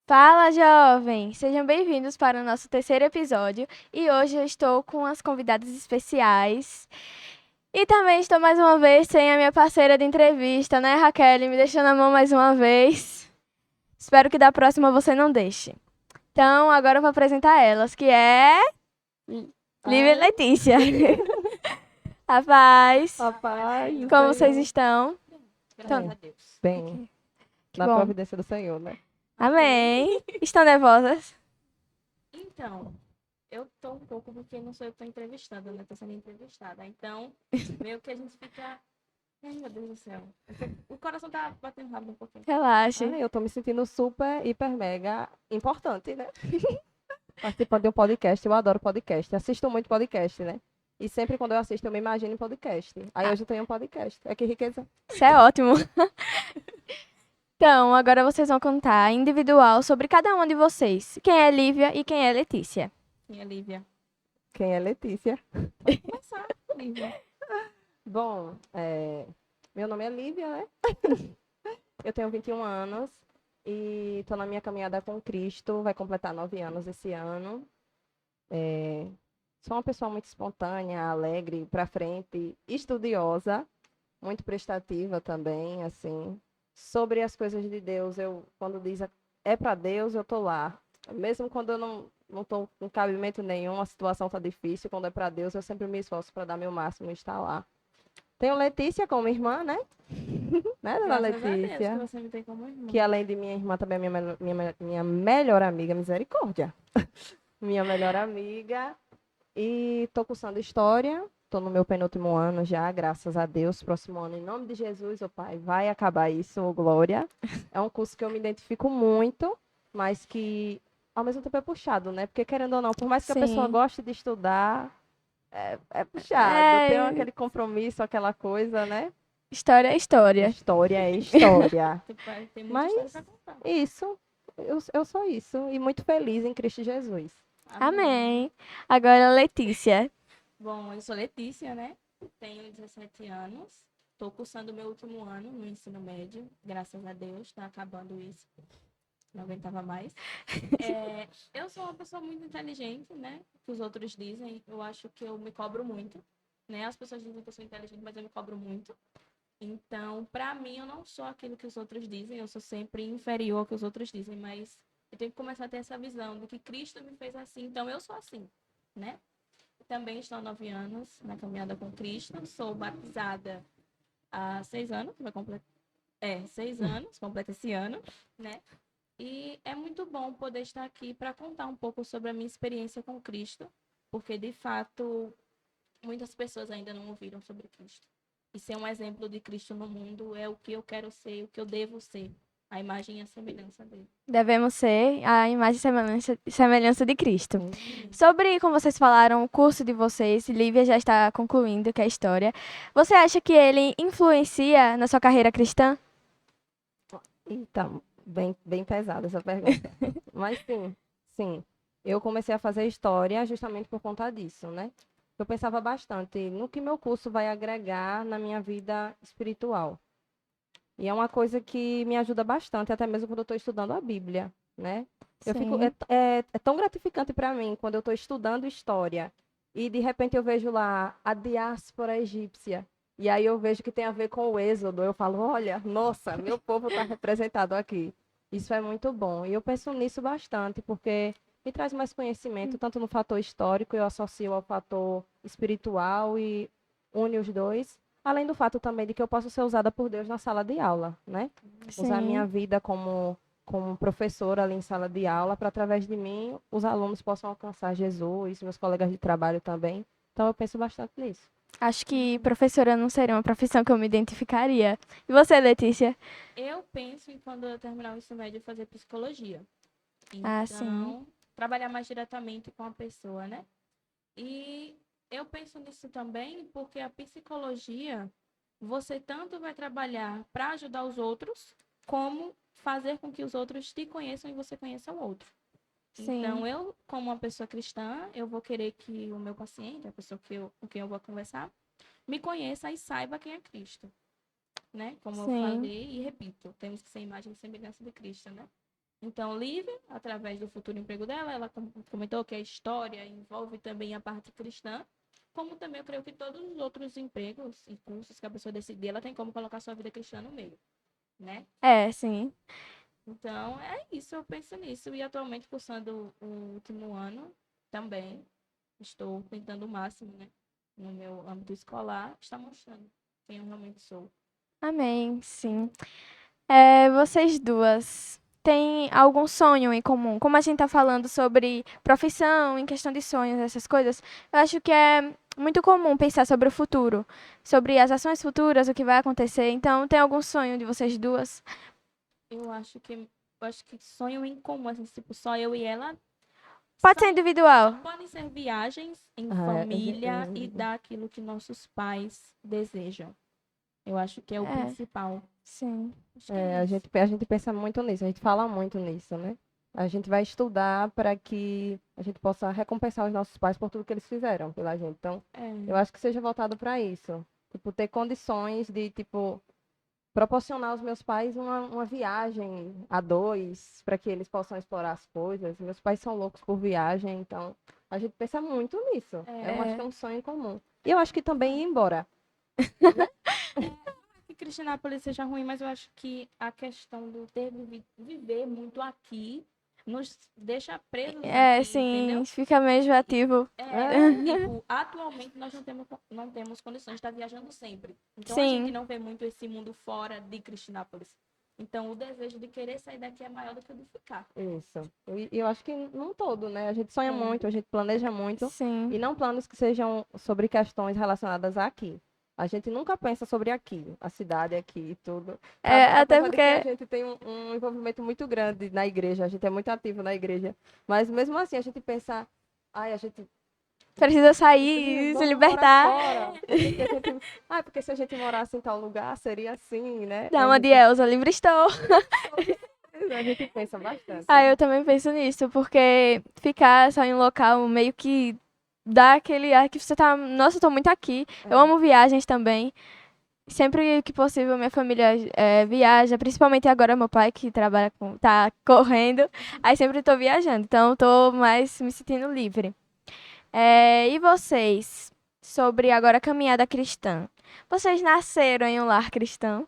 Fala, jovem! Sejam bem-vindos para o nosso terceiro episódio e hoje eu estou com as convidadas especiais e também estou mais uma vez sem a minha parceira de entrevista, né, Raquel? Me deixou na mão mais uma vez. Espero que da próxima você não deixe. Então, agora eu vou apresentar elas, que é Lívia e Ai, Letícia. Rapaz, rapaz do como vocês Senhor. estão? Graças Então, a Deus. Bem, ok, que na bom. providência do Senhor, né? Amém. Amém. Estão nervosas? Então, eu tô um pouco porque não sou eu que tô entrevistada, né? Tô sendo entrevistada. Então, meio que a gente fica. Ai, meu Deus do céu. O coração tá batendo rápido um pouquinho. Relaxe. Eu tô me sentindo super, hiper, mega importante, né? Participando de um podcast. Eu adoro podcast. Assisto muito podcast, né? E sempre quando eu assisto, eu me imagino em podcast. Aí Ah, hoje eu tenho um podcast. É que riqueza. isso é ótimo. Então, agora vocês vão contar individual sobre cada uma de vocês. Quem é Lívia e quem é Letícia. Minha Lívia. Quem é Letícia? Pode começar, Lívia. Bom, meu nome é Lívia, né? Eu tenho 21 anos e estou na minha caminhada com Cristo. Vai completar 9 anos esse ano. É, Sou uma pessoa muito espontânea, alegre, para frente, estudiosa, muito prestativa também, assim. Sobre as coisas de Deus, quando diz é para Deus, eu tô lá. Mesmo quando eu não tô com cabimento nenhum, a situação tá difícil, quando é para Deus, eu sempre me esforço para dar meu máximo e estar lá. Tenho Letícia como irmã, né? Né, dona Graças a Deus que Letícia? você me tem como irmã. Que além de minha irmã, também é minha melhor amiga, misericórdia. Minha melhor amiga. E tô cursando História. Tô no meu penúltimo ano já, graças a Deus. Próximo ano, em nome de Jesus, ô Pai, vai acabar isso, ô Glória. É um curso que eu me identifico muito, mas que ao mesmo tempo é puxado, né? Porque querendo ou não, por mais que a pessoa Sim. goste de estudar, é puxado. Tem É, aquele compromisso, aquela coisa, né? história é história. História é história. Tem muita história Mas pra contar. isso, eu sou isso. E muito feliz em Cristo Jesus. Amém. Amém. Agora, Letícia. Bom, eu sou Letícia, né? Tenho 17 anos. Estou cursando meu último ano no ensino médio. Graças a Deus, está acabando isso. Não aguentava mais. Eu sou uma pessoa muito inteligente, né? Que os outros dizem. Eu acho que eu me cobro muito, né? As pessoas dizem que eu sou inteligente, mas eu me cobro muito. Então, para mim, eu não sou aquilo que os outros dizem. Eu sou sempre inferior ao que os outros dizem, mas eu tenho que começar a ter essa visão de que Cristo me fez assim, então eu sou assim, né? Também estou há 9 anos na caminhada com Cristo. Sou batizada há 6 anos, vai completar. 6 anos, completa esse ano, né? E é muito bom poder estar aqui para contar um pouco sobre a minha experiência com Cristo, porque de fato muitas pessoas ainda não ouviram sobre Cristo. E ser um exemplo de Cristo no mundo é o que eu quero ser, o que eu devo ser, a imagem e a semelhança dele. Devemos ser a imagem e semelhança de Cristo. Isso. Sobre, como vocês falaram, o curso de vocês, Lívia já está concluindo, que é História. Você acha que ele influencia na sua carreira cristã? Então, bem pesada essa pergunta. Mas sim, sim. Eu comecei a fazer história justamente por conta disso, né? Eu pensava bastante no que meu curso vai agregar na minha vida espiritual. E é uma coisa que me ajuda bastante, até mesmo quando eu estou estudando a Bíblia, né? Eu fico, Sim. é tão gratificante para mim quando eu estou estudando história e de repente eu vejo lá a diáspora egípcia. E aí eu vejo que tem a ver com o Êxodo. Eu falo, olha, nossa, meu povo está representado aqui. Isso é muito bom. E eu penso nisso bastante, porque me traz mais conhecimento, tanto no fator histórico, eu associo ao fator espiritual e une os dois. Além do fato também de que eu posso ser usada por Deus na sala de aula, né? Usar a minha Sim. vida como professora ali em sala de aula, para através de mim os alunos possam alcançar Jesus, meus colegas de trabalho também. Então eu penso bastante nisso. Acho que professora não seria uma profissão que eu me identificaria. E você, Letícia? Eu penso em quando eu terminar o ensino médio fazer psicologia. Ah, sim. Então, trabalhar mais diretamente com a pessoa, né? E eu penso nisso também porque a psicologia, você tanto vai trabalhar para ajudar os outros, como fazer com que os outros te conheçam e você conheça o outro. Sim. Então, eu, como uma pessoa cristã, eu vou querer que o meu paciente, a pessoa com quem eu vou conversar, me conheça e saiba quem é Cristo, né? Como eu Sim. falei e repito, temos que ser imagem e semelhança de Cristo, né? Então, Lívia, através do futuro emprego dela, ela comentou que a história envolve também a parte cristã, como também eu creio que todos os outros empregos e cursos que a pessoa decidir, ela tem como colocar sua vida cristã no meio, né? É, sim. Então, é isso, eu penso nisso. E atualmente, cursando o último ano, também estou tentando o máximo, né? No meu âmbito escolar, está mostrando quem eu realmente sou. Amém, sim. Vocês duas têm algum sonho em comum? Como a gente tá falando sobre profissão, em questão de sonhos, essas coisas, eu acho que é muito comum pensar sobre o futuro, sobre as ações futuras, o que vai acontecer. Então, tem algum sonho de vocês duas? Eu acho que sonho em comum, assim, tipo, só eu e ela, Pode ser são, individual. podem ser viagens em Ah, família e dar aquilo que nossos pais desejam. Eu acho que é o É, principal. sim. Acho que é isso. a gente pensa muito nisso, a gente fala muito nisso, né? A gente vai estudar para que a gente possa recompensar os nossos pais por tudo que eles fizeram pela gente. Então, eu É, acho que seja voltado para isso. Tipo, ter condições de, tipo, proporcionar aos meus pais uma viagem a dois, para que eles possam explorar as coisas. Meus pais são loucos por viagem, então a gente pensa muito nisso. Eu acho que é um sonho comum. E eu acho que também ir embora. que Cristianápolis seja ruim, mas eu acho que a questão do viver muito aqui nos deixa presos aqui, Sim, entendeu? fica meio enjoativo. Tipo, atualmente nós não temos condições de estar viajando sempre. Então a gente Sim, não vê muito esse mundo fora de Cristianápolis. Então o desejo de querer sair daqui é maior do que o de ficar. Isso. E eu acho que num todo, né? A gente sonha É, muito, a gente planeja muito, sim. e não planos que sejam sobre questões relacionadas a aqui. A gente nunca pensa sobre aqui, a cidade aqui e tudo. Até Apesar de que a porque gente tem um envolvimento muito grande na igreja, a gente é muito ativo na igreja. Mas mesmo assim, a gente pensa, ai, a gente precisa sair, se vamos morar libertar, fora. Porque a gente, porque se a gente morasse em tal lugar, seria assim, né? dá uma de Elsa, livre estou. A gente pensa bastante. Eu também penso nisso, porque ficar só em um local meio que dá aquele ar que você tá, nossa, eu tô muito aqui. Eu É. amo viagens também. Sempre que possível, minha família viaja, principalmente agora meu pai que trabalha tá correndo, aí sempre tô viajando, então tô mais me sentindo livre. E vocês, sobre agora a caminhada cristã? Vocês nasceram em um lar cristão?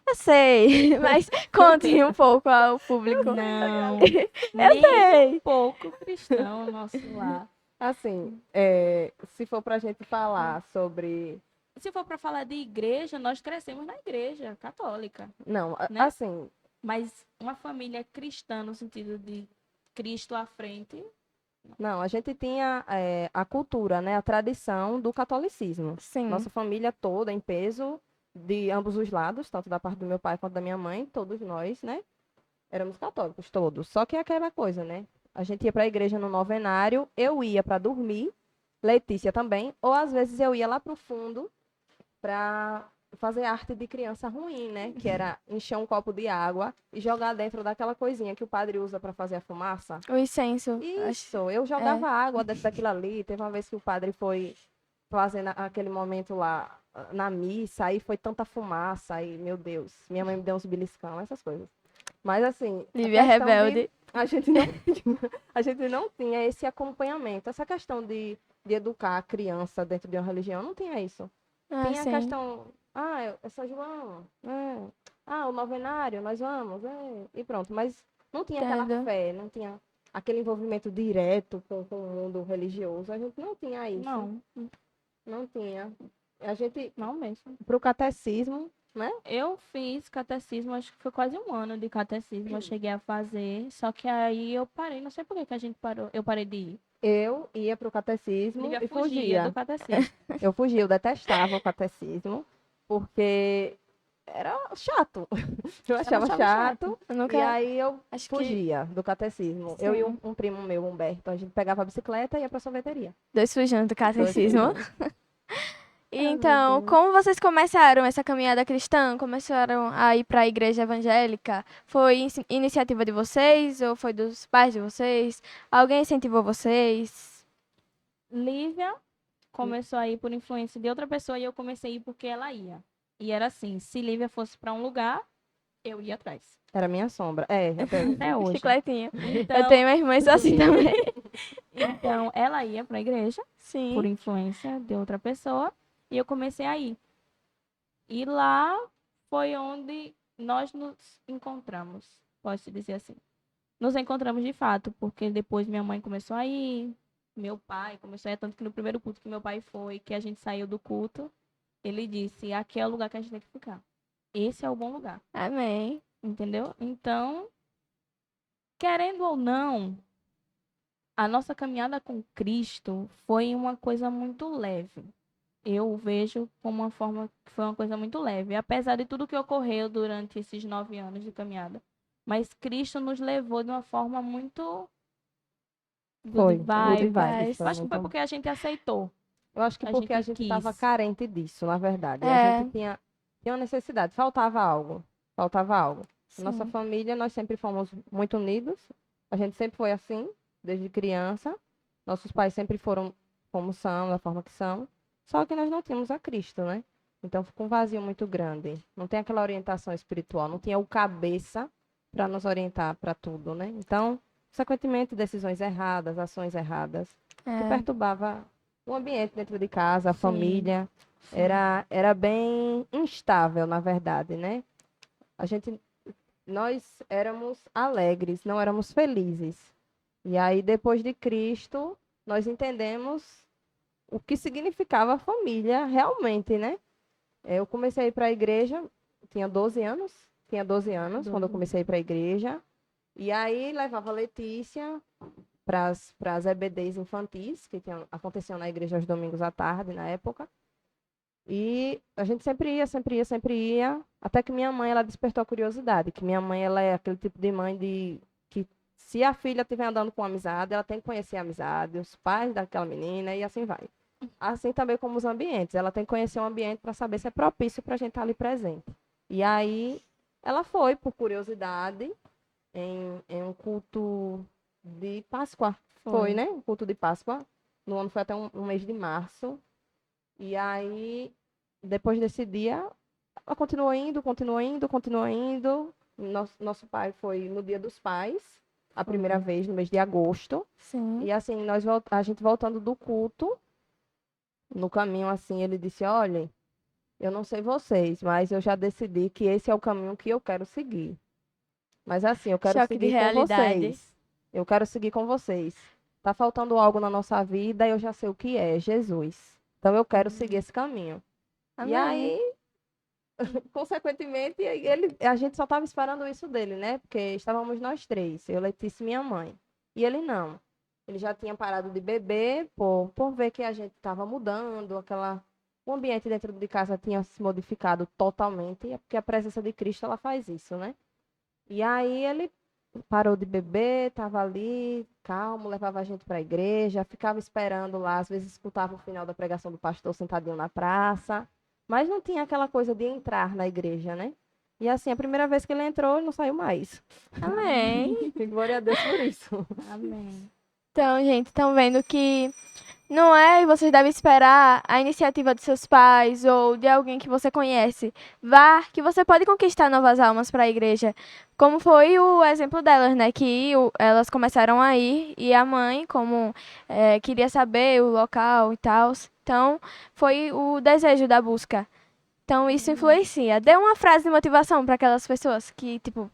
Eu sei, mas contem um pouco ao público. não, Eu nem um sei. pouco cristão nosso lar. Assim, se for para a gente falar sobre. Se for para falar de igreja, nós crescemos na igreja católica, Não, né? assim, Mas uma família cristã no sentido de Cristo à frente, não, a gente tinha a cultura, né, a tradição do catolicismo. Sim, Nossa família toda, em peso, de ambos os lados, tanto da parte do meu pai quanto da minha mãe, todos nós, né, éramos católicos, todos. Só que é aquela coisa, né? A gente ia para a igreja no novenário, eu ia para dormir, Letícia também, ou às vezes eu ia lá para o fundo para fazer arte de criança ruim, né? Que era encher um copo de água e jogar dentro daquela coisinha que o padre usa para fazer a fumaça. o incenso. Isso, eu É. jogava água dentro daquilo ali. Teve uma vez que o padre foi fazendo aquele momento lá na missa, aí foi tanta fumaça, aí, meu Deus, minha mãe me deu uns beliscão, essas coisas. Mas assim, a Lívia questão de Rebelde. a gente não a gente não tinha esse acompanhamento, essa questão de educar a criança dentro de uma religião, não tinha isso. Tinha a Sim. questão, é São João, o novenário, nós vamos, e pronto. Mas não tinha aquela Entendo. fé, não tinha aquele envolvimento direto com o mundo religioso. A gente não tinha isso, não, não tinha. A gente, não mesmo. pro catecismo, né? Eu fiz catecismo, acho que foi quase um ano de catecismo, eu cheguei a fazer, só que aí eu parei, não sei por que que a gente parou, eu parei de ir. Eu ia pro catecismo Lívia e fugia do fugia. catecismo. Eu fugia, eu detestava o catecismo, porque era chato. Eu achava achava chato. chato. Eu E nunca. aí eu Acho que. fugia do catecismo. Eu e Sim. um primo meu, Humberto, a gente pegava a bicicleta e ia pra sorveteria. Dois fugindo do Dois catecismo. fujando. E Ah, meu então, Deus. como vocês começaram essa caminhada cristã? Começaram a ir para a igreja evangélica? Foi iniciativa de vocês ou foi dos pais de vocês? Alguém incentivou vocês? Lívia começou a ir por influência de outra pessoa e eu comecei a ir porque ela ia. E era assim, se Lívia fosse para um lugar, eu ia atrás. Era minha sombra. É, até hoje. Até hoje. Chicletinho. Eu Então, tenho uma irmã só assim também. então, ela ia para a igreja por Sim. influência de outra pessoa e eu comecei a ir. E lá foi onde nós nos encontramos, posso dizer assim. Nos encontramos de fato, porque depois minha mãe começou a ir, meu pai começou a ir, tanto que no primeiro culto que meu pai foi, que a gente saiu do culto, ele disse, aqui é o lugar que a gente tem que ficar. Esse é o bom lugar, Amém. entendeu? Então, querendo ou não, a nossa caminhada com Cristo foi uma coisa muito leve. Eu vejo como uma forma que foi uma coisa muito leve, apesar de tudo que ocorreu durante esses 9 anos de caminhada. Mas Cristo nos levou de uma forma muito Foi, good good vibes. vibes. Eu Foi acho que foi muito... porque a gente aceitou, Eu acho que a porque a gente gente estava quis. carente disso, na verdade. A gente É, tinha uma necessidade, faltava algo. Faltava algo. Nossa sim. família, nós sempre fomos muito unidos. A gente sempre foi assim, desde criança. Nossos pais sempre foram como são, da forma que são. Só que nós não tínhamos a Cristo, né? Então ficou um vazio muito grande. Não tem aquela orientação espiritual, não tinha o cabeça para nos orientar para tudo, né? Então, consequentemente, decisões erradas, ações erradas, que É, perturbava o ambiente dentro de casa, a Sim, família. sim. Era bem instável, na verdade, né? A gente, nós éramos alegres, não éramos felizes. E aí, depois de Cristo, nós entendemos o que significava a família realmente, né? Eu comecei a ir para a igreja, tinha 12 anos, tinha 12 anos quando eu comecei a ir para a igreja. E aí levava a Letícia para as EBDs infantis, que aconteciam na igreja aos domingos à tarde, na época. E a gente sempre ia, sempre ia, sempre ia, até que minha mãe, ela despertou a curiosidade, que minha mãe, ela é aquele tipo de mãe que se a filha estiver andando com amizade, ela tem que conhecer a amizade, os pais daquela menina e assim vai. Assim também como os ambientes, ela tem que conhecer o ambiente para saber se é propício para a gente estar ali presente. E aí ela foi, por curiosidade, em um culto de Páscoa. Foi, Foi. né? Um culto de Páscoa. No ano foi até um mês de março. E aí, depois desse dia, ela continuou indo, continuou indo, continuou indo. Nosso pai foi no Dia dos Pais, a primeira Foi. vez, no mês de agosto. sim. E assim, a gente voltando do culto, no caminho assim, ele disse: Olhem, eu não sei vocês, mas eu já decidi que esse é o caminho que eu quero seguir. Mas assim, eu quero Choque de seguir com realidade. vocês. Eu quero seguir com vocês. Tá faltando algo na nossa vida e eu já sei o que é, Jesus. Então eu quero seguir esse caminho. E Amém. aí, consequentemente, a gente só estava esperando isso dele, né? Porque estávamos nós três, eu, Letícia e minha mãe. E ele não. Ele já tinha parado de beber por ver que a gente estava mudando, o ambiente dentro de casa tinha se modificado totalmente, é porque a presença de Cristo ela faz isso, né? E aí ele parou de beber, estava ali, calmo, levava a gente para a igreja, ficava esperando lá, às vezes escutava o final da pregação do pastor sentadinho na praça, mas não tinha aquela coisa de entrar na igreja, né? E assim, a primeira vez que ele entrou, ele não saiu mais. Amém. E glória a Deus por isso. Amém. Então, gente, estão vendo que não é, vocês devem esperar a iniciativa de seus pais ou de alguém que você conhece. Vá, que você pode conquistar novas almas para a igreja. Como foi o exemplo delas, né? Que elas começaram a ir e a mãe, como queria saber o local e tal. Então, foi o desejo da busca. Então, isso influencia. Dê uma frase de motivação para aquelas pessoas que, tipo,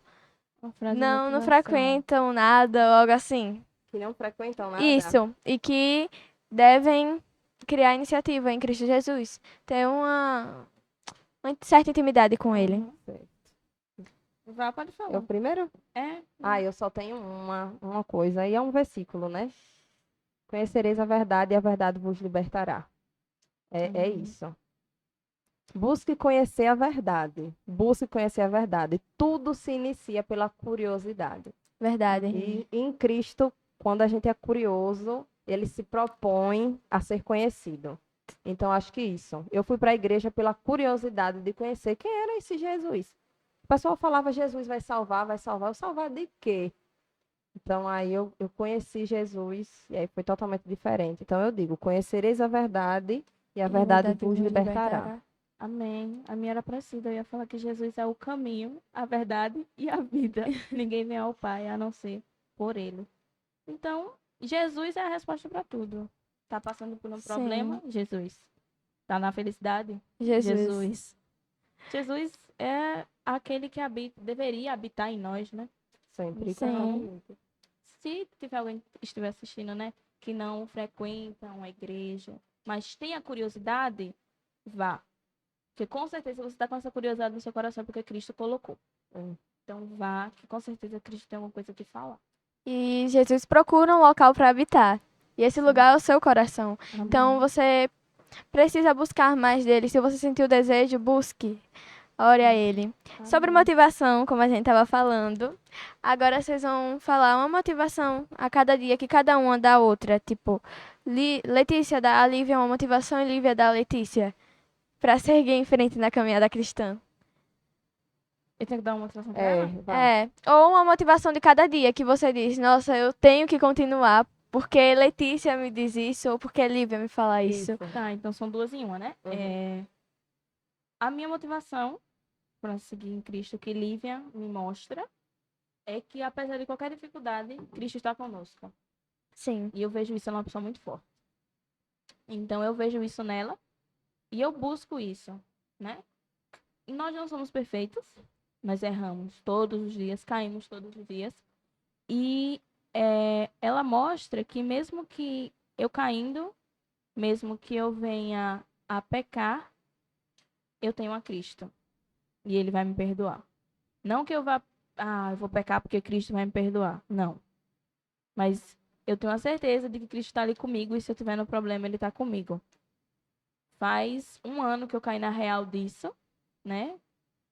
Uma frase de não motivação. frequentam nada ou algo assim. Que não frequentam nada. Isso, e que devem criar iniciativa em Cristo Jesus, ter uma certa intimidade com Ele. Uhum. Vá, pode Eu falar. primeiro? É. Ah, eu só tenho uma coisa, e é um versículo, né? Conhecereis a verdade e a verdade vos libertará. É Uhum. isso. Busque conhecer a verdade. Busque conhecer a verdade. Tudo se inicia pela curiosidade. Verdade. Amém. E em Cristo, quando a gente é curioso, ele se propõe a ser conhecido. Então, acho que isso. Eu fui para a igreja pela curiosidade de conhecer quem era esse Jesus. O pessoal falava, Jesus vai salvar, vai salvar. Eu salvar de quê? Então, aí eu conheci Jesus e aí foi totalmente diferente. Então, eu digo, conhecereis a verdade e a E a verdade verdade vos vos libertará. libertará. Amém. A minha era parecida. Eu ia falar que Jesus é o caminho, a verdade e a vida. Ninguém vem ao Pai a não ser por Ele. Então, Jesus é a resposta para tudo. Tá passando por um problema? Jesus. Tá na felicidade? Jesus. Jesus é aquele que deveria habitar em nós, né? Sempre. Sim. Constantemente. Se tiver alguém que estiver assistindo, né, que não frequenta uma igreja, mas tem a curiosidade, vá. Porque com certeza você está com essa curiosidade no seu coração porque Cristo colocou. Então vá, que com certeza Cristo tem alguma coisa que falar. E Jesus procura um local para habitar. E esse lugar é o seu coração. Então você precisa buscar mais dele. Se você sentir o desejo, busque. Ore a ele. Sobre motivação, como a gente estava falando, agora vocês vão falar uma motivação a cada dia, que cada uma dá outra. Tipo, Letícia dá a Lívia uma motivação e Lívia dá a Letícia. Para seguir em frente na caminhada cristã. Eu tenho que dar uma motivação pra ela? Vai. Ou uma motivação de cada dia, que você diz, nossa, eu tenho que continuar, porque Letícia me diz isso, ou porque Lívia me fala isso. Tá, então são duas em uma, né? A minha motivação para seguir em Cristo, que Lívia me mostra, é que apesar de qualquer dificuldade, Cristo está conosco. Sim. E eu vejo isso, ela é uma pessoa muito forte. Então eu vejo isso nela e eu busco isso, né? E nós não somos perfeitos, nós erramos todos os dias, caímos todos os dias. E ela mostra que mesmo que eu caindo, mesmo que eu venha a pecar, eu tenho a Cristo. E Ele vai me perdoar. Não que eu eu vou pecar porque Cristo vai me perdoar. Não. Mas eu tenho a certeza de que Cristo está ali comigo e se eu tiver no problema, Ele está comigo. Faz 1 ano que eu caí na real disso, né?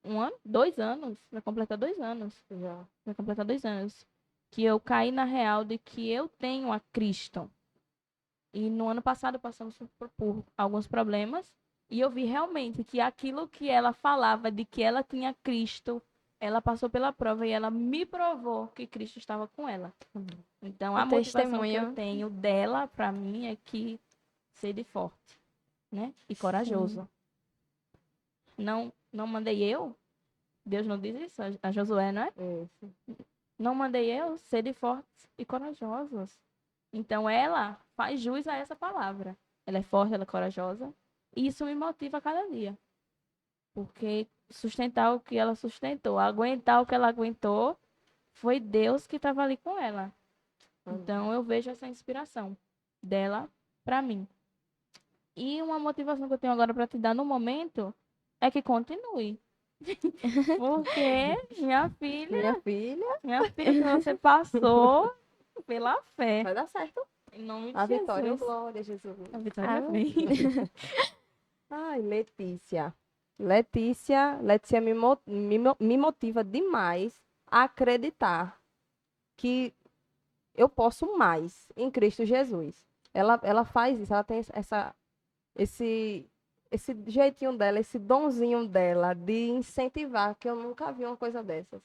1 ano? 2 anos. Vai completar 2 anos. Já. Vai completar 2 anos. Que eu caí na real de que eu tenho a Cristo. E no ano passado passamos por alguns problemas. E eu vi realmente que aquilo que ela falava de que ela tinha Cristo, ela passou pela prova e ela me provou que Cristo estava com ela. Então, a motivação que eu tenho dela, para mim, é que ser forte, né? E corajoso. Não mandei eu? Deus não diz isso? A Josué, não é? Isso. Não mandei eu ser fortes e corajosos. Então, ela faz jus a essa palavra. Ela é forte, ela é corajosa. E isso me motiva a cada dia. Porque sustentar o que ela sustentou, aguentar o que ela aguentou, foi Deus que estava ali com ela. Então, eu vejo essa inspiração dela para mim. E uma motivação que eu tenho agora para te dar no momento é que continue. Porque, minha filha, que você passou pela fé. Vai dar certo. Em nome de A Jesus. vitória e glória, Jesus. A vitória vem. Ai, Letícia. Letícia me motiva demais a acreditar que eu posso mais em Cristo Jesus. Ela faz isso, ela tem esse jeitinho dela, esse donzinho dela de incentivar, que eu nunca vi uma coisa dessas.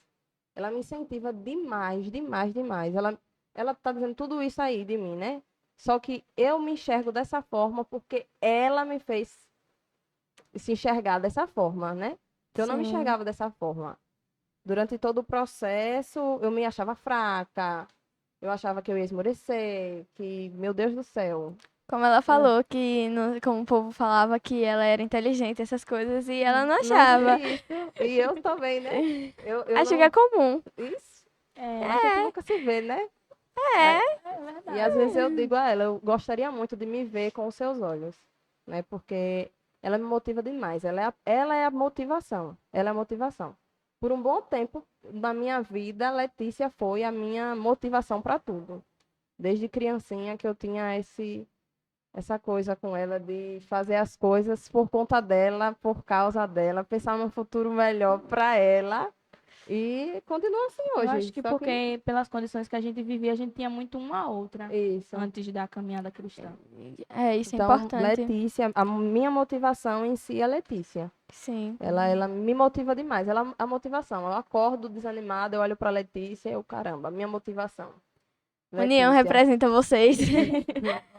Ela me incentiva demais, demais, demais. Ela tá dizendo tudo isso aí de mim, né? Só que eu me enxergo dessa forma porque ela me fez se enxergar dessa forma, né? Que eu não me enxergava dessa forma. Durante todo o processo, eu me achava fraca. Eu achava que eu ia esmorecer, que, meu Deus do céu. Como ela falou, como o povo falava que ela era inteligente, essas coisas, e ela não achava. Isso. E eu também, né? Acho que é comum. Isso. A gente nunca se vê, né? É verdade. E às vezes eu digo a ela, eu gostaria muito de me ver com os seus olhos, né? Porque ela me motiva demais. Ela é a motivação. Ela é a motivação. Por um bom tempo na minha vida, Letícia foi a minha motivação para tudo. Desde criancinha que eu tinha essa coisa com ela de fazer as coisas por conta dela, por causa dela, pensar num futuro melhor para ela. E continua assim hoje. Eu acho que porque pelas condições que a gente vivia, a gente tinha muito uma a outra Isso. antes da caminhada cristã. Isso Então, é importante. Letícia, a minha motivação em si é Letícia. Sim. Ela me motiva demais. A motivação. Eu acordo desanimada, eu olho para Letícia e eu, caramba, minha motivação. União Letícia. representa vocês.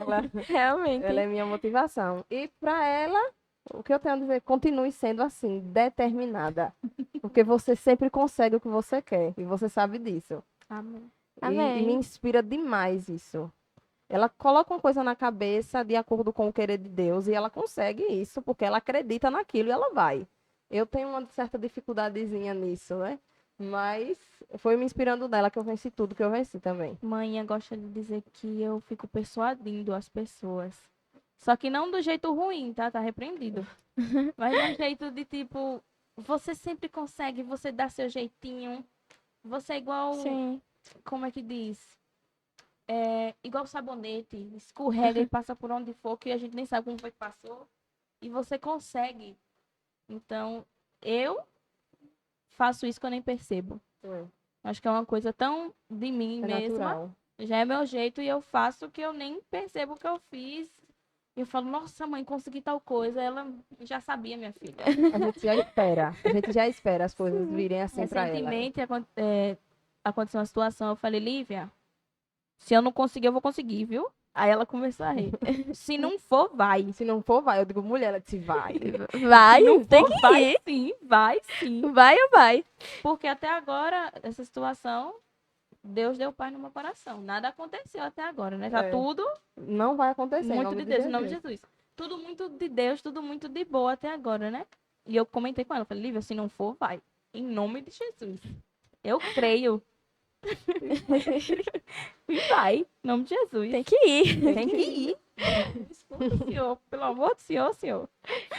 Ela, Realmente. ela é minha motivação. E para ela, O que eu tenho a dizer, continue sendo assim, determinada. Porque você sempre consegue o que você quer. E você sabe disso. Amém. E me Amém. inspira demais isso. Ela coloca uma coisa na cabeça de acordo com o querer de Deus e ela consegue isso porque ela acredita naquilo e ela vai. Eu tenho uma certa dificuldadezinha nisso, né? Mas foi me inspirando dela que eu venci tudo que eu venci também. Manhã gosta de dizer que eu fico persuadindo as pessoas. Só que não do jeito ruim, tá? Tá repreendido. Mas no jeito de tipo, você sempre consegue, você dá seu jeitinho. Você é igual, Sim. como é que diz? É igual sabonete, escorrega e passa por onde for, que a gente nem sabe como foi que passou. E você consegue. Então, eu faço isso que eu nem percebo. Acho que é uma coisa tão de mim É mesma. natural. Já é meu jeito e eu faço que eu nem percebo o que eu fiz. E eu falo, nossa, mãe, consegui tal coisa. Ela já sabia, minha filha. A gente já espera. A gente já espera as coisas Sim. virem assim pra ela. Recentemente aconteceu uma situação, eu falei, Lívia, se eu não conseguir, eu vou conseguir, viu? Aí ela começou a rir. Se não for, vai. Se não for, vai. Eu digo, mulher, ela disse, vai. Vai, Se não tem for, que vai ir. sim, vai sim. Vai ou vai? Porque até agora, essa situação, Deus deu paz no meu coração. Nada aconteceu até agora, né? Tá É. tudo Não vai acontecer, em muito nome de de Deus, em nome de Jesus. Jesus. Tudo muito de Deus, tudo muito de boa até agora, né? E eu comentei com ela, falei, Lívia, se não for, vai. Em nome de Jesus. Eu creio. E vai. Em nome de Jesus. Tem que ir. Tem que ir. Desculpa, senhor. Pelo amor do senhor, senhor.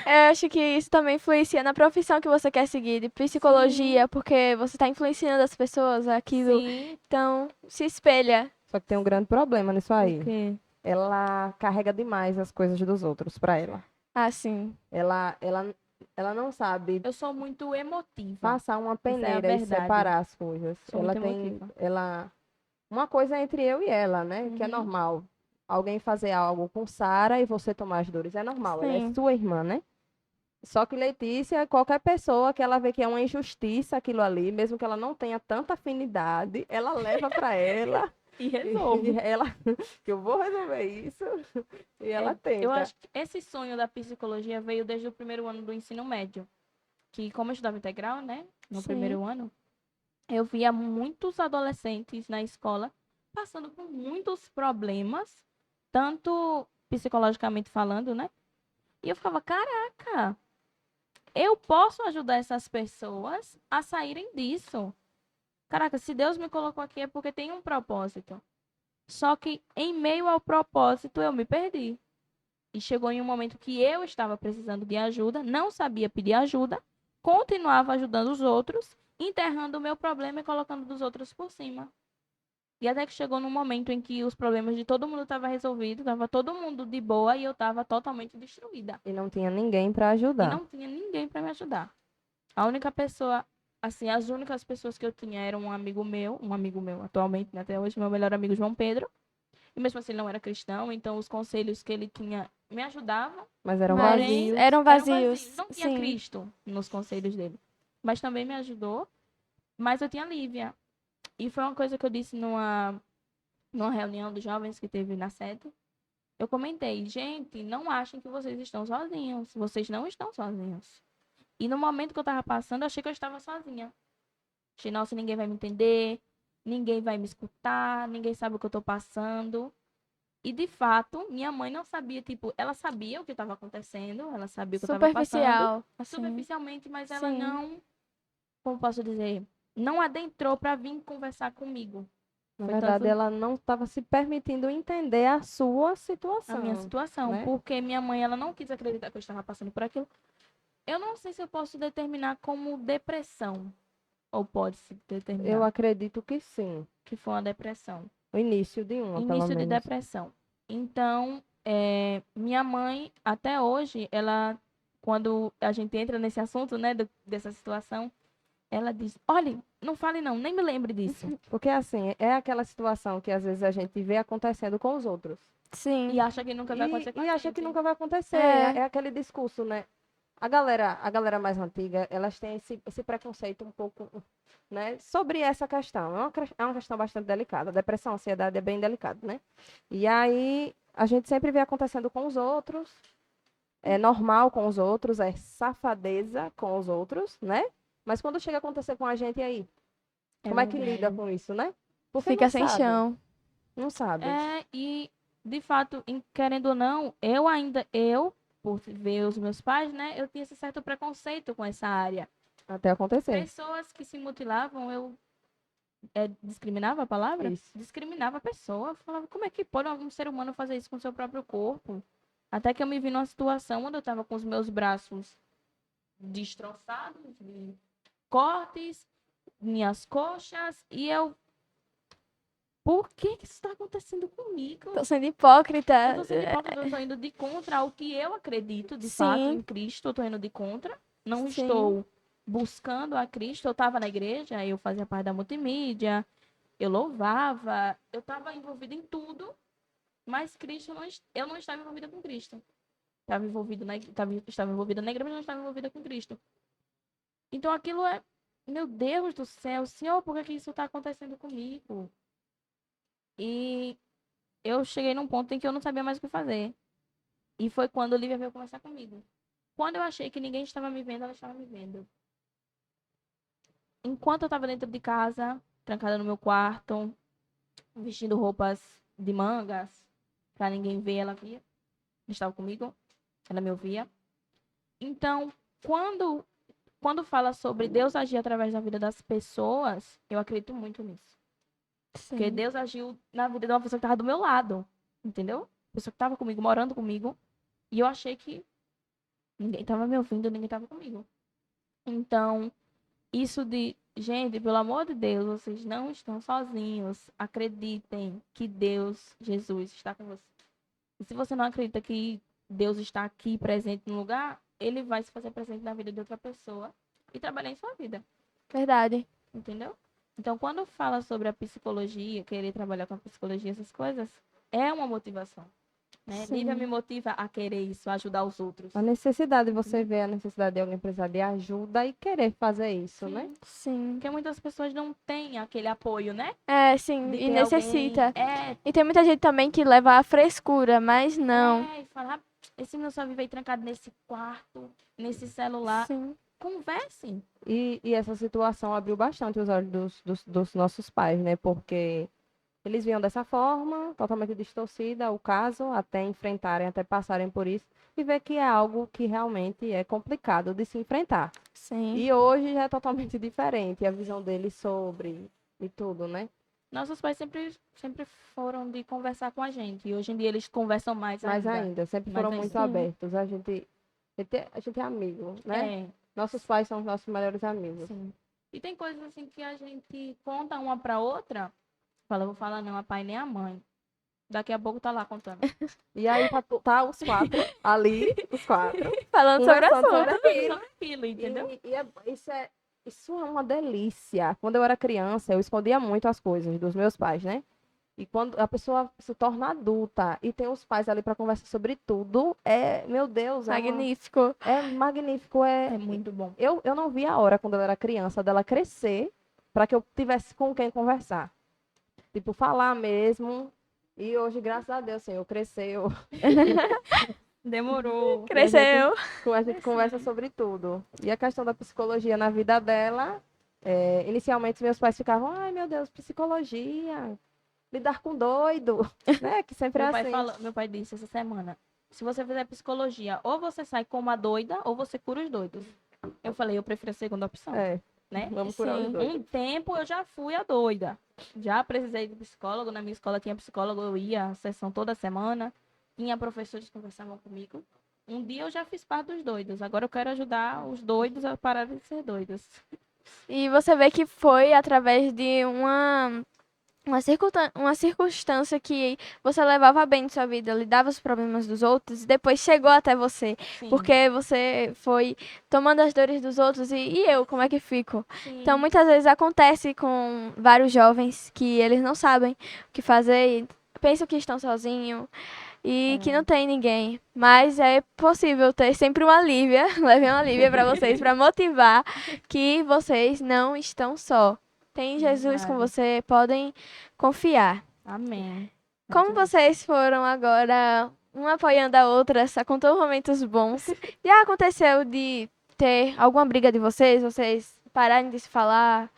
Eu acho que isso também influencia na profissão que você quer seguir, de psicologia, porque você está influenciando as pessoas, aquilo. Sim. Então, se espelha. Só que tem um grande problema nisso aí. O quê? Ela carrega demais as coisas dos outros pra ela. Assim. Ela não sabe Eu sou muito emotiva. passar uma Essa é a peneira e verdade. separar as coisas. Sou Ela muito tem, emotiva. uma coisa é entre eu e ela, né? Que é Uhum. normal. Alguém fazer algo com Sara e você tomar as dores é normal. Ela é Sim. sua irmã, né? Só que Letícia, qualquer pessoa que ela vê que é uma injustiça aquilo ali, mesmo que ela não tenha tanta afinidade, ela leva pra ela E e resolvo. ela que eu vou resolver isso e ela tenta. Eu acho que esse sonho da psicologia veio desde o primeiro ano do ensino médio. Que como eu estudava integral, né? No Sim. primeiro ano, eu via muitos adolescentes na escola passando por muitos problemas, tanto psicologicamente falando, né? E eu ficava, caraca, eu posso ajudar essas pessoas a saírem disso. Caraca, se Deus me colocou aqui é porque tem um propósito. Só que em meio ao propósito eu me perdi. E chegou em um momento que eu estava precisando de ajuda, não sabia pedir ajuda, continuava ajudando os outros, enterrando o meu problema e colocando dos outros por cima. E até que chegou num momento em que os problemas de todo mundo estavam resolvidos, estava todo mundo de boa e eu estava totalmente destruída. E não tinha ninguém para E ajudar. não tinha ninguém para me ajudar. A única pessoa, assim, as únicas pessoas que eu tinha eram um amigo meu atualmente, né, até hoje, meu melhor amigo João Pedro. E mesmo assim ele não era cristão, então os conselhos que ele tinha me ajudavam. Mas eram Mas vazios. eram vazios. Não tinha Sim. Cristo nos conselhos dele. Mas também me ajudou. Mas eu tinha Lívia. E foi uma coisa que eu disse numa reunião dos jovens que teve na sede. Eu comentei, gente, não achem que vocês estão sozinhos. Vocês não estão sozinhos. E no momento que eu tava passando, eu achei que eu estava sozinha. Achei, nossa, ninguém vai me entender, ninguém vai me escutar, ninguém sabe o que eu tô passando. E de fato, minha mãe não sabia, tipo, ela sabia o que estava acontecendo, ela sabia o que eu estava passando, Superficial. Assim. superficialmente, mas ela Sim. não, como posso dizer, não adentrou para vir conversar comigo. Na Foi verdade, tanto ela não estava se permitindo entender a sua a situação. minha situação, né? porque minha mãe, ela não quis acreditar que eu estava passando por aquilo. Eu não sei se eu posso determinar como depressão, ou pode-se determinar Eu acredito que sim. que foi uma depressão. O início de uma, pelo Início de menos. depressão. Então, minha mãe, até hoje, ela, quando a gente entra nesse assunto, né, dessa situação, ela diz: olha, não fale não, nem me lembre disso. Porque, assim, é aquela situação que às vezes a gente vê acontecendo com os outros. Sim. E acha que nunca vai acontecer com a E acha gente. que nunca vai acontecer. É. É aquele discurso, né? A galera mais antiga, elas têm esse preconceito um pouco, né, sobre essa questão. É uma questão bastante delicada. A depressão, a ansiedade é bem delicado, né? E aí, a gente sempre vê acontecendo com os outros é normal com os outros, é safadeza com os outros, né? Mas quando chega a acontecer com a gente, e aí? Como é que lida verdade. com isso, né? Porque Fica não sem sabe, chão. não sabe. E de fato, querendo ou não, por ver os meus pais, né, eu tinha esse certo preconceito com essa área. Até acontecer. Pessoas que se mutilavam, discriminava a palavra? Isso. Discriminava a pessoa. Falava, como é que pode um ser humano fazer isso com o seu próprio corpo? Até que eu me vi numa situação onde eu estava com os meus braços destroçados, de cortes, minhas coxas, e eu, por que que isso está acontecendo comigo? Tô sendo hipócrita. Eu tô sendo hipócrita, eu tô indo de contra ao que eu acredito, de fato, Sim. em Cristo, eu tô indo de contra. Não Sim. estou buscando a Cristo. Eu estava na igreja, eu fazia parte da multimídia, eu louvava, eu estava envolvida em tudo, mas Cristo, eu não estava envolvida com Cristo. Estava envolvida na igreja, mas não estava envolvida com Cristo. Então aquilo é, meu Deus do céu, Senhor, por que que isso está acontecendo comigo? E eu cheguei num ponto em que eu não sabia mais o que fazer. E foi quando a Olivia veio conversar comigo. Quando eu achei que ninguém estava me vendo, ela estava me vendo. Enquanto eu estava dentro de casa, trancada no meu quarto, vestindo roupas de mangas, pra ninguém ver, ela via. Ela estava comigo, ela me ouvia. Então, quando fala sobre Deus agir através da vida das pessoas, eu acredito muito nisso. Porque Sim. Deus agiu na vida de uma pessoa que estava do meu lado, entendeu? Pessoa que estava comigo, morando comigo. E eu achei que ninguém estava me ouvindo, ninguém estava comigo. Então, isso de, gente, pelo amor de Deus, vocês não estão sozinhos. Acreditem que Deus, Jesus, está com você. E se você não acredita que Deus está aqui presente no lugar, ele vai se fazer presente na vida de outra pessoa e trabalhar em sua vida, Verdade. entendeu? Então, quando fala sobre a psicologia, querer trabalhar com a psicologia, essas coisas, é uma motivação, né? Sim. Lívia me motiva a querer isso, a ajudar os outros. A necessidade, você vê a necessidade de alguém precisar de ajuda e querer fazer isso, né? Sim. Porque muitas pessoas não têm aquele apoio, né? É, sim, De e ter necessita. alguém. E tem muita gente também que leva a frescura, mas não. E falar, esse menino só vive aí trancado nesse quarto, nesse celular. Sim. Conversem. E essa situação abriu bastante os olhos dos nossos pais, né? Porque eles viam dessa forma, totalmente distorcida, o caso, até enfrentarem, até passarem por isso, e ver que é algo que realmente é complicado de se enfrentar. Sim. E hoje já é totalmente diferente a visão deles sobre e tudo, né? Nossos pais sempre foram de conversar com a gente. E hoje em dia eles conversam mais Mais ainda. ainda, sempre Mais foram ainda. muito Sim. abertos. A gente é amigo, né? É, Nossos pais são os nossos melhores amigos. sim. E tem coisas assim que a gente conta uma pra outra. Fala, vou falar não a pai nem a mãe. Daqui a pouco tá lá contando. E aí tá os quatro ali, os quatro, Falando sobre o conversando assunto. sobre aquilo. Sobre aquilo, entendeu? Isso é uma delícia. Quando eu era criança, eu escondia muito as coisas dos meus pais, né? E quando a pessoa se torna adulta e tem os pais ali para conversar sobre tudo, meu Deus, Magnífico. é magnífico. É muito bom. Eu não via a hora, quando eu era criança, dela crescer para que eu tivesse com quem conversar. Tipo, falar mesmo. E hoje, graças a Deus, Senhor, cresceu. Demorou. Cresceu. A gente conversa sobre tudo. E a questão da psicologia na vida dela, inicialmente meus pais ficavam, ai meu Deus, psicologia, lidar com doido, né? Que sempre é assim. Meu pai disse essa semana, se você fizer psicologia, ou você sai como a doida, ou você cura os doidos. Eu falei, eu prefiro a segunda opção, né? Vamos curar os Sim. doidos. Um tempo eu já fui a doida. Já precisei de psicólogo. Na minha escola tinha psicólogo, eu ia à sessão toda semana. Tinha professores que conversavam comigo. Um dia eu já fiz parte dos doidos. Agora eu quero ajudar os doidos a parar de ser doidos. E você vê que foi através de uma circunstância que você levava bem de sua vida, lidava os problemas dos outros e depois chegou até você. Sim. Porque você foi tomando as dores dos outros e eu, como é que fico? Sim. Então, muitas vezes acontece com vários jovens que eles não sabem o que fazer, pensam que estão sozinhos e que não tem ninguém. Mas é possível ter sempre uma Lívia, levei uma Lívia para vocês, para motivar que vocês não estão só. Tem Jesus com Verdade. você, podem confiar. Amém. Como vocês foram agora uma apoiando a outra, só contou momentos bons. Já aconteceu de ter alguma briga de vocês pararem de se falar?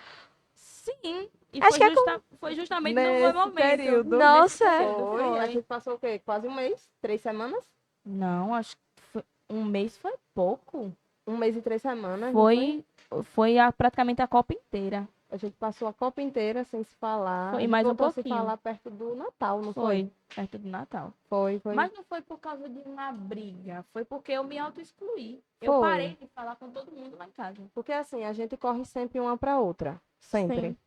Sim, e Acho que é foi justamente no meu Nesse momento. período. Nesse Nossa. período Foi. A foi. gente passou o quê? Quase um mês? 3 semanas? Não, acho que um mês foi pouco. 1 mês e 3 semanas, não foi? Foi praticamente a Copa inteira. A gente passou a Copa inteira sem se falar. Foi A gente mais um voltou a se pouquinho. falar perto do Natal, não foi? Foi, perto do Natal. Foi. Mas não foi por causa de uma briga, foi porque eu me auto-excluí. Foi. Eu parei de falar com todo mundo lá em casa. Porque assim, a gente corre sempre uma pra outra. Sempre.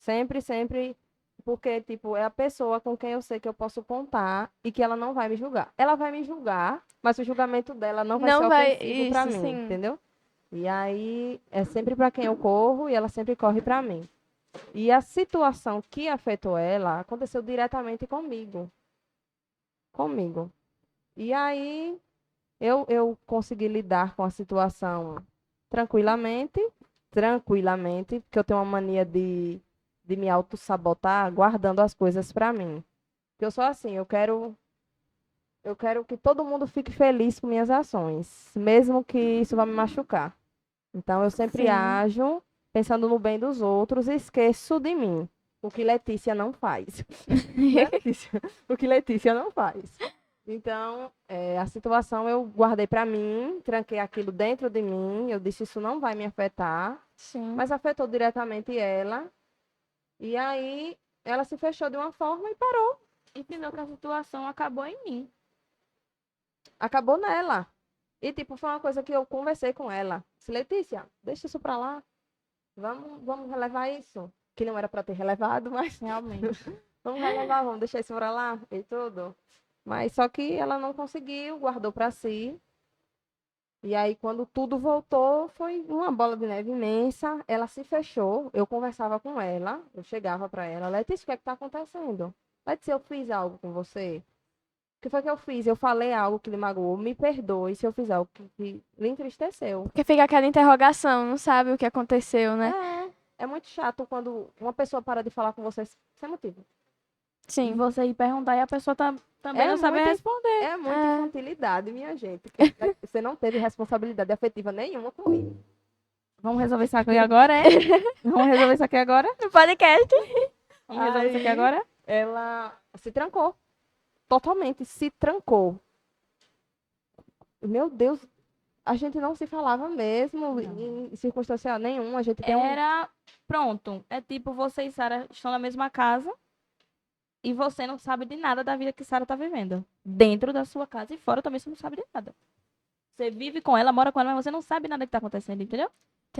Sim. Sempre. Porque, tipo, é a pessoa com quem eu sei que eu posso contar e que ela não vai me julgar. Ela vai me julgar, mas o julgamento dela não vai Não ser vai- ofensivo pra isso, mim, sim. entendeu? E aí, é sempre pra quem eu corro e ela sempre corre pra mim. E a situação que afetou ela aconteceu diretamente comigo. Comigo. E aí, eu consegui lidar com a situação tranquilamente, porque eu tenho uma mania de me auto-sabotar guardando as coisas pra mim. Porque eu sou assim, eu quero que todo mundo fique feliz com minhas ações, mesmo que isso vá me machucar. Então, eu sempre Sim. ajo pensando no bem dos outros e esqueço de mim. O que Letícia não faz. Né, Letícia? O que Letícia não faz. Então, a situação eu guardei pra mim, tranquei aquilo dentro de mim, eu disse isso não vai me afetar, Sim. mas afetou diretamente ela. E aí ela se fechou de uma forma e parou. Entendeu que a situação acabou em mim. Acabou nela. E tipo, foi uma coisa que eu conversei com ela. Disse, Letícia, deixa isso pra lá. Vamos relevar isso. Que não era pra ter relevado, mas Realmente. vamos relevar, vamos deixar isso pra lá e tudo. Mas só que ela não conseguiu, guardou pra si. E aí, quando tudo voltou, foi uma bola de neve imensa. Ela se fechou. Eu conversava com ela. Eu chegava para ela. Letícia, o que é que tá acontecendo? Letícia, eu fiz algo com você? O que foi que eu fiz? Eu falei algo que lhe magoou. Me perdoe se eu fiz algo que lhe entristeceu. Porque fica aquela interrogação, não sabe o que aconteceu, né? É muito chato quando uma pessoa para de falar com você sem motivo. E Sim. você ir perguntar e a pessoa também É não sabe muito- responder. É muita É. infantilidade, minha gente. Que você não teve responsabilidade afetiva nenhuma comigo. Vamos resolver isso aqui agora, é? Vamos resolver isso aqui agora? No podcast. Vamos resolver isso aqui Aí- agora? Ela se trancou. Totalmente se trancou. Meu Deus, a gente não se falava mesmo Não. em circunstância nenhuma. A gente tem um. Era. Pronto. É tipo, você e Sara estão na mesma casa e você não sabe de nada da vida que Sara tá vivendo. Dentro da sua casa e fora também você não sabe de nada. Você vive com ela, mora com ela, mas você não sabe nada que tá acontecendo, entendeu?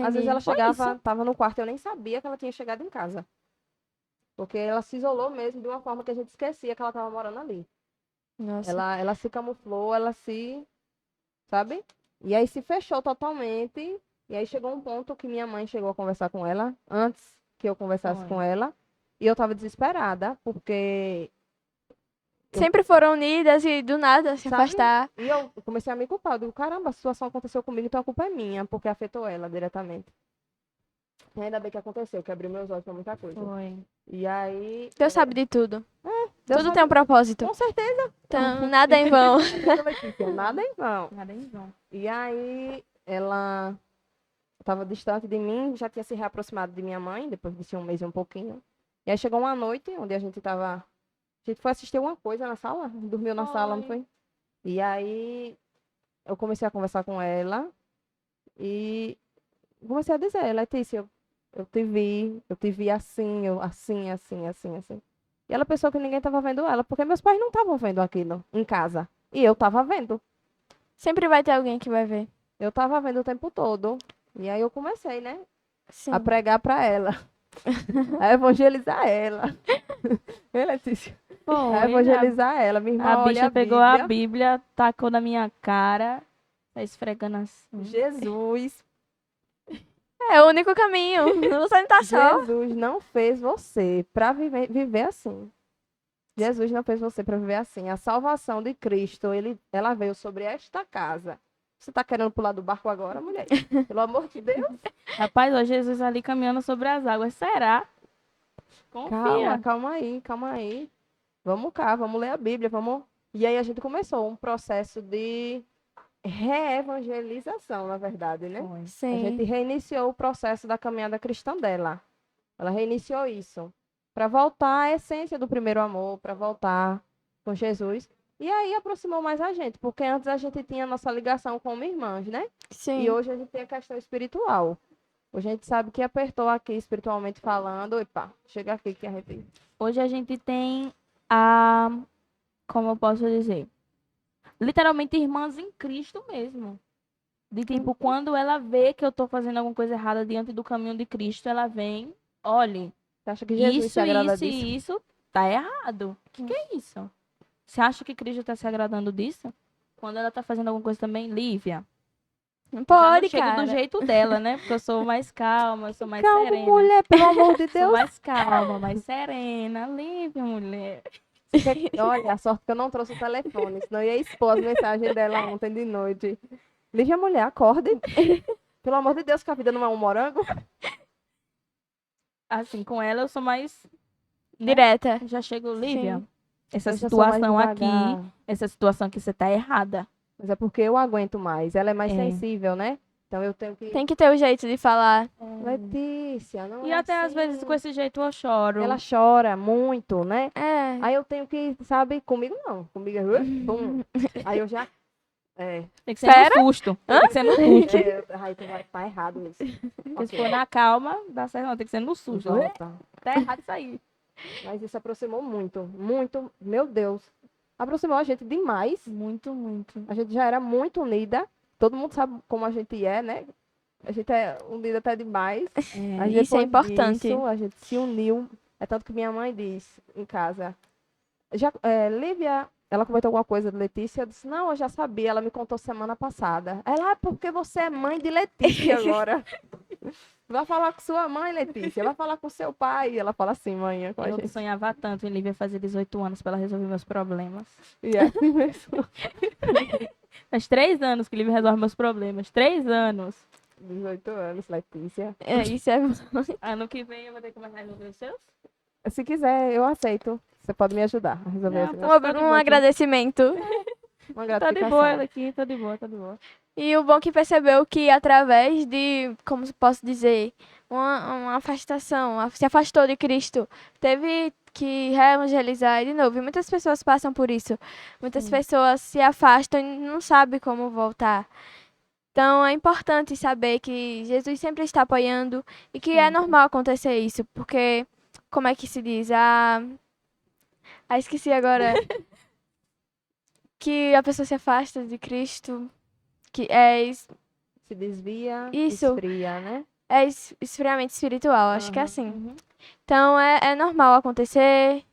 Às vezes ela Foi chegava, isso. tava no quarto, eu nem sabia que ela tinha chegado em casa. Porque ela se isolou mesmo de uma forma que a gente esquecia que ela estava morando ali. Nossa. Ela se camuflou, ela se. Sabe? E aí se fechou totalmente. E aí chegou um ponto que minha mãe chegou a conversar com ela, antes que eu conversasse Foi. com ela. E eu tava desesperada, porque. Sempre foram unidas e do nada se Sabe? afastar. E eu comecei a me culpar. Eu digo, caramba, a situação aconteceu comigo, então a culpa é minha, porque afetou ela diretamente. E ainda bem que aconteceu, que abriu meus olhos pra muita coisa. Foi. E aí. Deus sabe de tudo. Deus Tudo sabe- tem um propósito. Com certeza. Então, nada é em vão. Letícia, nada em vão. Nada em vão. E aí, ela estava distante de mim, já tinha se reaproximado de minha mãe, depois de um mês e um pouquinho. E aí chegou uma noite, onde a gente tava. A gente foi assistir uma coisa na sala, dormiu na sala, não foi? E aí, eu comecei a conversar com ela e comecei a dizer, Letícia, eu te vi assim, assim. E ela pensou que ninguém estava vendo ela, porque meus pais não estavam vendo aquilo em casa. E eu estava vendo. Sempre vai ter alguém que vai ver. Eu estava vendo o tempo todo. E aí eu comecei, né? Sim. A pregar para ela. A evangelizar ela. Hein, Letícia? A Foi. evangelizar ela. Minha irmã, A olha bicha pegou a Bíblia, tacou na minha cara, tá esfregando assim. Jesus. É o único caminho. Você não tá só. Jesus não fez você para viver assim. Jesus não fez você para viver assim. A salvação de Cristo, ela veio sobre esta casa. Você tá querendo pular do barco agora, mulher? Pelo amor de Deus. Rapaz, ó, Jesus ali caminhando sobre as águas. Será? Confia. Calma aí. Vamos cá, vamos ler a Bíblia, vamos E aí a gente começou um processo de reevangelização, na verdade, né? Foi. A Sim. gente reiniciou o processo da caminhada cristã dela. Ela reiniciou isso para voltar à essência do primeiro amor, para voltar com Jesus. E aí aproximou mais a gente, porque antes a gente tinha a nossa ligação como irmãs, né? E Sim. hoje a gente tem a questão espiritual. Hoje a gente sabe que apertou aqui espiritualmente falando, epa, chega aqui que a gente... Hoje a gente tem a, como eu posso dizer, literalmente irmãs em Cristo mesmo. De tipo, quando ela vê que eu tô fazendo alguma coisa errada diante do caminho de Cristo, ela vem, olhe, Você acha que Jesus se agrada disso? e isso tá errado. O que é isso? Você acha que Cristo tá se agradando disso? Quando ela tá fazendo alguma coisa também, Lívia. Não Já pode, não chego cara. do jeito dela, né? Porque eu sou mais calma, eu sou mais Calma, serena. mulher, pelo amor de Sou Deus. mais calma, mais serena. Lívia, mulher. Olha, a sorte que eu não trouxe o telefone, senão eu ia expor as mensagens dela ontem de noite. Lívia, mulher, acorde. Pelo amor de Deus, que a vida não é um morango. Assim, com ela eu sou mais, né? Direta. Já chego, Lívia. Sim. Essa Eu já sou mais situação aqui, devagar. essa situação aqui, você tá errada. Mas é porque eu aguento mais. Ela é mais É. sensível, né? Então eu tenho que... Tem que ter o jeito de falar. Letícia, não E é até às assim. vezes com esse jeito eu choro. Ela chora muito, né? É. Aí eu tenho que, sabe, comigo não. Comigo é... Pum. Aí eu já... É. Tem que ser no susto. Tem que ser no susto. Aí tu vai tá errado isso. Porque se for na calma, dá certo não. Tem que ser no susto. Volta. Tá errado isso aí. Mas isso aproximou muito, muito. Meu Deus. Aproximou a gente demais. Muito, muito. A gente já era muito unida. Todo mundo sabe como a gente é, né? A gente é unida até demais. Mas Isso é depois importante. disso, a gente se uniu. É tanto que minha mãe diz em casa. Lívia, ela comentou alguma coisa de Letícia. Eu disse, não, eu já sabia. Ela me contou semana passada. Ela, porque você é mãe de Letícia agora. Vai falar com sua mãe, Letícia. Vai falar com seu pai. Ela fala assim, manhã, com a Eu gente. sonhava tanto em Lívia fazer 18 anos pra ela resolver meus problemas. E é assim mesmo. Faz 3 anos que Lívia resolve meus problemas. 3 anos. 18 anos, Letícia. É, isso é. Ano que vem eu vou ter que começar a resolver os seus? Se quiser, eu aceito. Você pode me ajudar a resolver Não, esse tá de Um boa aqui. agradecimento. uma Tá de gratificação. boa ela aqui, tá de boa, tá de boa. E o bom é que percebeu que através de, como posso dizer, uma afastação, se afastou de Cristo, teve que reevangelizar de novo. E muitas pessoas passam por isso. Muitas Sim. pessoas se afastam e não sabem como voltar. Então é importante saber que Jesus sempre está apoiando e que é Sempre. normal acontecer isso, porque, como é que se diz? Esqueci agora. Que a pessoa se afasta de Cristo, que Se desvia, Isso. esfria, né? esfriamento espiritual, acho que é Aham. assim. Uhum. Então é normal acontecer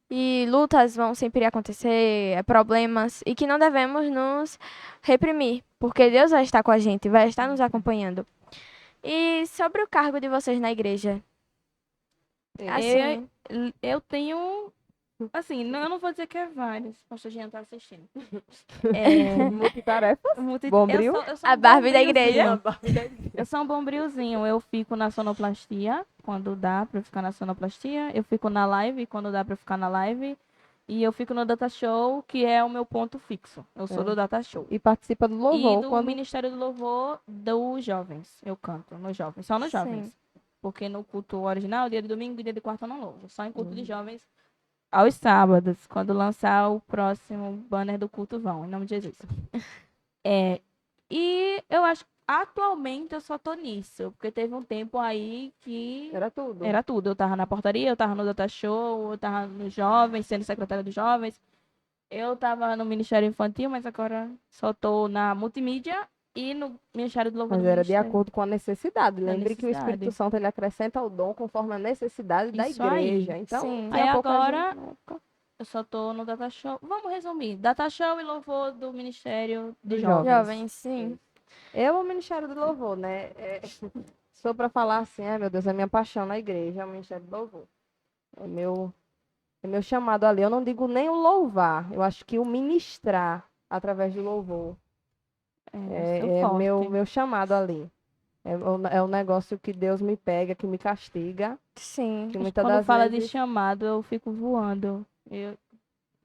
e lutas vão sempre acontecer, problemas, e que não devemos nos reprimir, porque Deus vai estar com a gente, vai estar nos acompanhando. E sobre o cargo de vocês na igreja? Sim. Assim, Eu tenho, assim, eu não vou dizer que é vários. O pastor Jean tá assistindo. Multitarefa. Multi- Bombril? Eu sou A um Barbie da igreja. bombrilzinho. Eu sou um bombrilzinho. Eu fico na sonoplastia, quando dá pra eu ficar na sonoplastia. Eu fico na live, quando dá pra eu ficar na live. E eu fico no Data Show, que é o meu ponto fixo. Eu sou É. do Data Show. E participa do E louvor. do quando... Ministério do Louvor dos Jovens. Eu canto nos jovens, só nos Sim. jovens. Porque no culto original, dia de domingo e dia de quarta eu não louvo. Só em culto de Uhum. jovens aos sábados, quando lançar o próximo banner do culto vão, em nome de Jesus. E eu acho que atualmente eu só tô nisso, porque teve um tempo aí que Era tudo. era tudo. Eu tava na portaria, eu tava no Data Show, eu tava nos jovens, sendo secretária dos jovens. Eu tava no Ministério Infantil, mas agora só tô na multimídia e no Ministério do Louvor Mas do era de Ministério. acordo com a necessidade. Da Lembre que o necessidade. Espírito Santo ele acrescenta o dom conforme a necessidade da Isso aí. igreja. Então, Sim. tinha Aí pouca agora- gente na época. Eu só tô no Data Show. Vamos resumir. Data Show e louvor do Ministério de Dos Jovens. Jovens, sim. Eu, o Ministério do Louvor, né? Sou para falar assim, ai meu Deus, é minha paixão na igreja, é o Ministério do Louvor. É meu chamado ali. Eu não digo nem o louvar, eu acho que o ministrar através do louvor seu é forte. meu chamado ali. É o negócio que Deus me pega, que me castiga, Sim. que Mas muitas quando das fala de vezes... chamado, eu fico voando.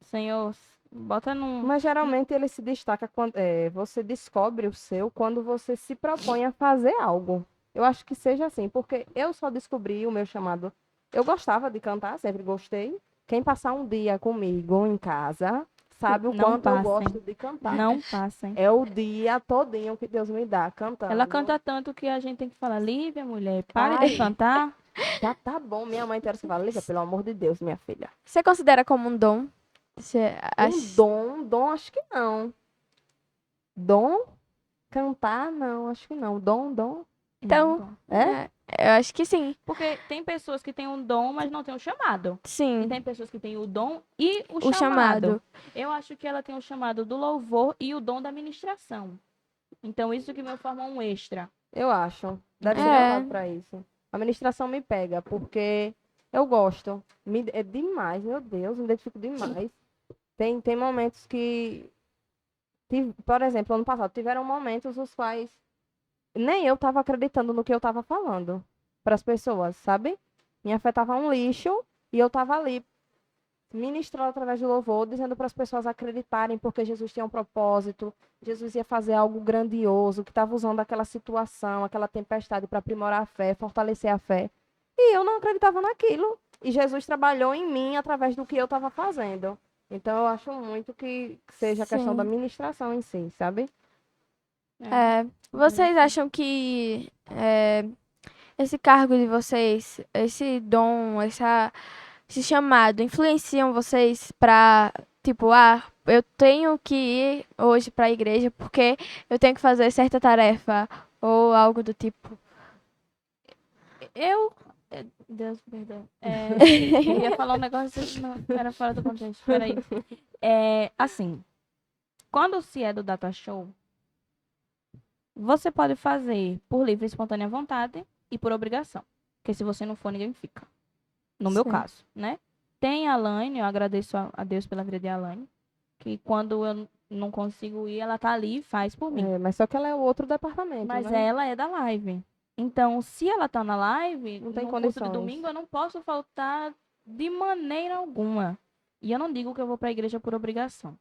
Senhor, Bota num... Mas geralmente ele se destaca quando você descobre o seu quando você se propõe a fazer algo. Eu acho que seja assim, porque eu só descobri o meu chamado. Eu gostava de cantar, sempre gostei. Quem passar um dia comigo em casa sabe o Não quanto eu passem. gosto de cantar. Não passem. É o dia todinho que Deus me dá Ela cantando. canta tanto que a gente tem que falar, Lívia, mulher, pare de Ai, cantar. já tá bom. Minha mãe inteira se fala, Lívia, pelo amor de Deus, minha filha. Você considera como um dom? Você Um acha... dom, acho que não. Dom? Cantar, não, acho que não. Dom. Então, Não, É? eu acho que sim. porque tem pessoas que têm um dom, mas não têm o chamado. E Sim, tem pessoas que têm o dom e o o chamado. chamado. Eu acho que ela tem o chamado do louvor e o dom da ministração. Então, isso que me forma um extra. Eu acho. Deve ser É, chamado pra isso. A administração me pega, porque eu gosto. É demais, meu Deus, me identifico demais. Tem momentos que. Por exemplo, ano passado, tiveram momentos os quais nem eu estava acreditando no que eu estava falando para as pessoas, sabe? Minha fé estava um lixo e eu estava ali ministrando através do louvor, dizendo para as pessoas acreditarem porque Jesus tinha um propósito, Jesus ia fazer algo grandioso, que estava usando aquela situação, aquela tempestade para aprimorar a fé, fortalecer a fé. E eu não acreditava naquilo. E Jesus trabalhou em mim através do que eu estava fazendo. Então eu acho muito que seja a questão da sim. ministração em si, sabe? É, vocês acham que esse cargo de vocês, esse dom, esse chamado, influenciam vocês pra, tipo, eu tenho que ir hoje pra igreja porque eu tenho que fazer certa tarefa ou algo do tipo? Eu. Deus, perdão. Eu ia falar um negócio, não, era fora do contexto. Peraí. Assim, quando se é do data show, você pode fazer por livre e espontânea vontade e por obrigação. Porque se você não for, ninguém fica. No meu Sim. caso, né? Tem a Alaine, eu agradeço a Deus pela vida de Alaine, que quando eu não consigo ir, ela tá ali e faz por mim. É, mas só que ela é o outro departamento, Mas né? ela é da live. Então, se ela tá na live, Não tem no culto de condições. domingo, eu não posso faltar de maneira alguma. E eu não digo que eu vou pra igreja por obrigação.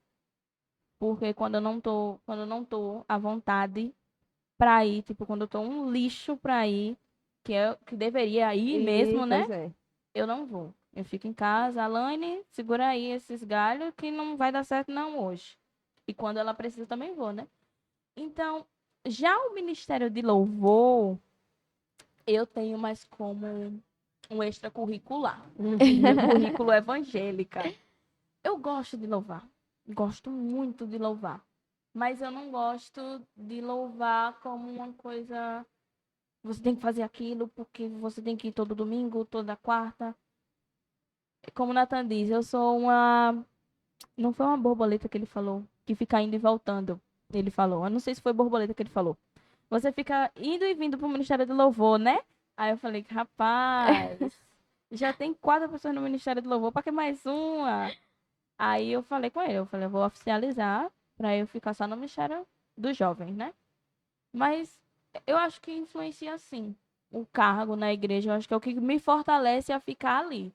Porque quando eu não tô à vontade pra ir, tipo, quando eu tô um lixo pra ir, que deveria ir E, mesmo, né? pois é. Eu não vou. Eu fico em casa, Alane, segura aí esses galhos que não vai dar certo não hoje. E quando ela precisa, eu também vou, né? Então, já o Ministério de Louvor, eu tenho mais como um extracurricular. Meu currículo evangélica. Eu gosto de louvar. Gosto muito de louvar. Mas eu não gosto de louvar como uma coisa. Você tem que fazer aquilo porque você tem que ir todo domingo, toda quarta. Como o Nathan diz, eu sou uma. Não foi uma borboleta que ele falou, que fica indo e voltando. Ele falou. Eu não sei se foi borboleta que ele falou. Você fica indo e vindo pro Ministério do Louvor, né? Aí eu falei, rapaz, já tem 4 pessoas no Ministério do Louvor, pra que mais uma? Aí eu falei com ele, eu falei, eu vou oficializar pra eu ficar só no Ministério dos Jovens, né? Mas eu acho que influencia sim o cargo na igreja. Eu acho que é o que me fortalece a ficar ali.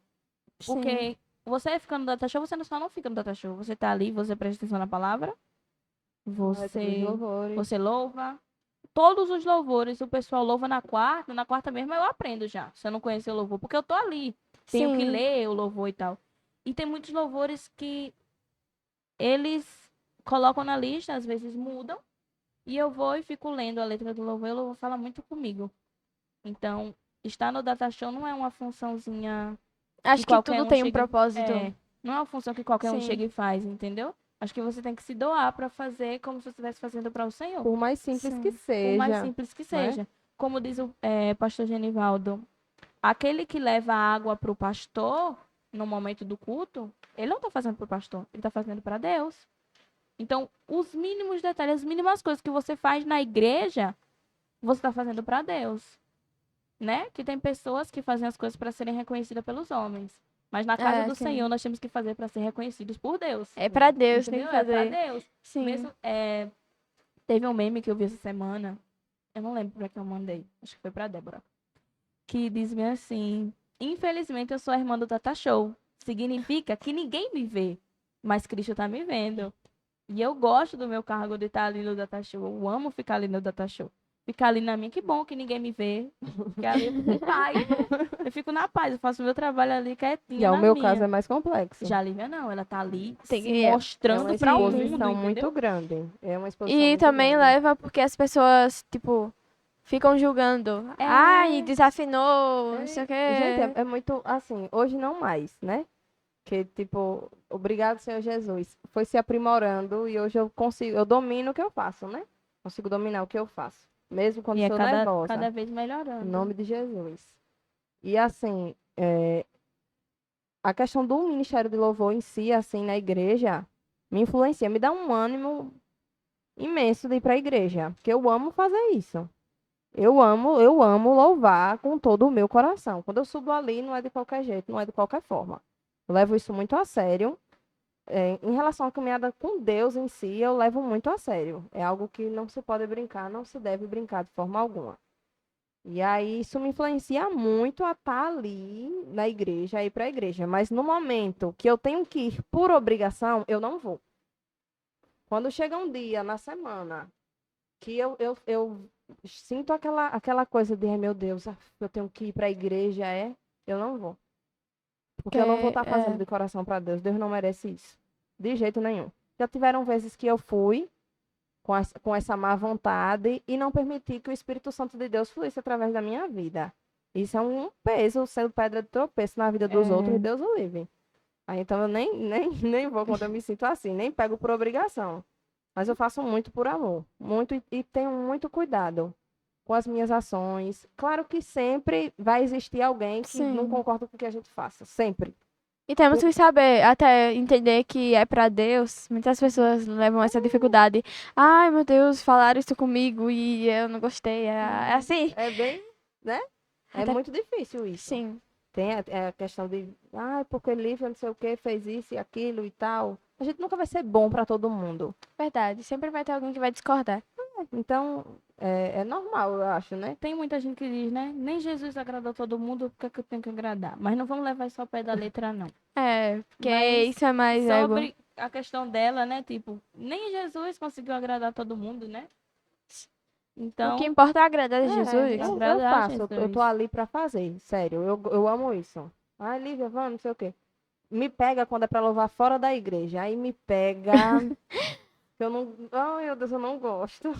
Sim. Porque você ficando no data show, você só não fica no data show. Você tá ali, você presta atenção na palavra, Dos você, louvores. você louva. Todos os louvores, o pessoal louva na quarta mesmo eu aprendo já. Se eu não conhecer o louvor, porque eu tô ali. Tenho que Sim. ler o louvor e tal. E tem muitos louvores que eles colocam na lista, às vezes mudam. E eu vou e fico lendo a letra do louvor e o louvor fala muito comigo. Então, estar no data show não é uma funçãozinha que Acho que qualquer tudo um tem um chega. propósito. Não é uma função que qualquer um Sim. chega e faz, entendeu? Acho que você tem que se doar para fazer como se você estivesse fazendo para o Senhor. Por mais simples que Sim. Por mais seja, simples que né? seja. Como diz o pastor Genivaldo, aquele que leva a água para o pastor no momento do culto, ele não está fazendo para o pastor, ele está fazendo para Deus. Então, os mínimos detalhes, as mínimas coisas que você faz na igreja, você está fazendo para Deus. Né? Que tem pessoas que fazem as coisas para serem reconhecidas pelos homens. Mas na casa do Sim. Senhor nós temos que fazer para ser reconhecidos por Deus. É pra Deus, tem Entendeu? que É para fazer. Deus. Sim. Mesmo, teve um meme que eu vi essa semana. Eu não lembro para que eu mandei. Acho que foi para Débora. Que diz bem assim: infelizmente eu sou a irmã do Tata Show. Significa que ninguém me vê. mas Cristo tá me vendo. E eu gosto do meu cargo de estar ali no data show. Eu amo ficar ali no data show. Ficar ali na minha, que bom que ninguém me vê. Porque ali eu fico em paz. Eu fico na paz, eu faço o meu trabalho ali E quietinha o na meu minha. caso é mais complexo. Já a Lívia não, ela tá ali Tem se que- É mostrando uma para o mundo, exposição entendeu? muito grande. É uma exposição E muito também grande. leva porque as pessoas, tipo, ficam julgando. Ai, É, desafinou, não sei o Gente, quê. é muito assim, hoje não mais, né? Que tipo, obrigado, Senhor Jesus. Foi se aprimorando e hoje eu consigo, eu domino o que eu faço, né? Consigo dominar o que eu faço, mesmo quando e é sou cada nervosa. vez Em melhorando. nome de Jesus. E assim, a questão do ministério de louvor em si, assim, na igreja, me influencia, me dá um ânimo imenso de ir para a igreja, porque eu amo fazer isso. Eu amo louvar com todo o meu coração. Quando eu subo ali, não é de qualquer jeito, não é de qualquer forma. Eu levo isso muito a sério. Em relação à caminhada com Deus em si, eu levo muito a sério. É algo que não se pode brincar, não se deve brincar de forma alguma. E aí isso me influencia muito a estar ali na igreja, a ir para a igreja. Mas no momento que eu tenho que ir por obrigação, eu não vou. Quando chega um dia na semana que eu sinto aquela coisa de, ai meu Deus, eu tenho que ir para a igreja, eu não vou. Porque eu não vou estar fazendo de coração para Deus. Deus não merece isso. De jeito nenhum. Já tiveram vezes que eu fui com essa má vontade e não permiti que o Espírito Santo de Deus fluísse através da minha vida. Isso é um peso, sendo pedra de tropeço na vida dos outros, É, Deus o livre. Aí então eu nem vou quando eu me sinto assim, nem pego por obrigação. Mas eu faço muito por amor, muito e tenho muito cuidado com as minhas ações. Claro que sempre vai existir alguém que não Sim. concorda com o que a gente faça, sempre. E temos que saber, até entender que é pra Deus. Muitas pessoas levam essa dificuldade. Ai, meu Deus, falaram isso comigo e eu não gostei. É assim. É bem, né? É Até, muito difícil isso. sim, Tem a questão de, porque Lívia não sei o que, fez isso e aquilo e tal. A gente nunca vai ser bom para todo mundo. verdade. Sempre vai ter alguém que vai discordar. Então, é normal, eu acho, né? tem muita gente que diz, né? Nem Jesus agradou todo mundo, por que é que eu tenho que agradar? Mas não vamos levar isso ao pé da letra, não. É, porque Mas isso é mais ego. sobre a questão dela, né? Tipo, nem Jesus conseguiu agradar todo mundo, né? O que Então, importa é agradar a É, Jesus. eu agradar a faço, eu tô Jesus. ali para fazer, sério, eu amo isso. Ai, Lívia, vamos, não sei o quê. Me pega quando é para louvar fora da igreja. Aí me pega. Eu não. Ai, meu Deus, eu não gosto.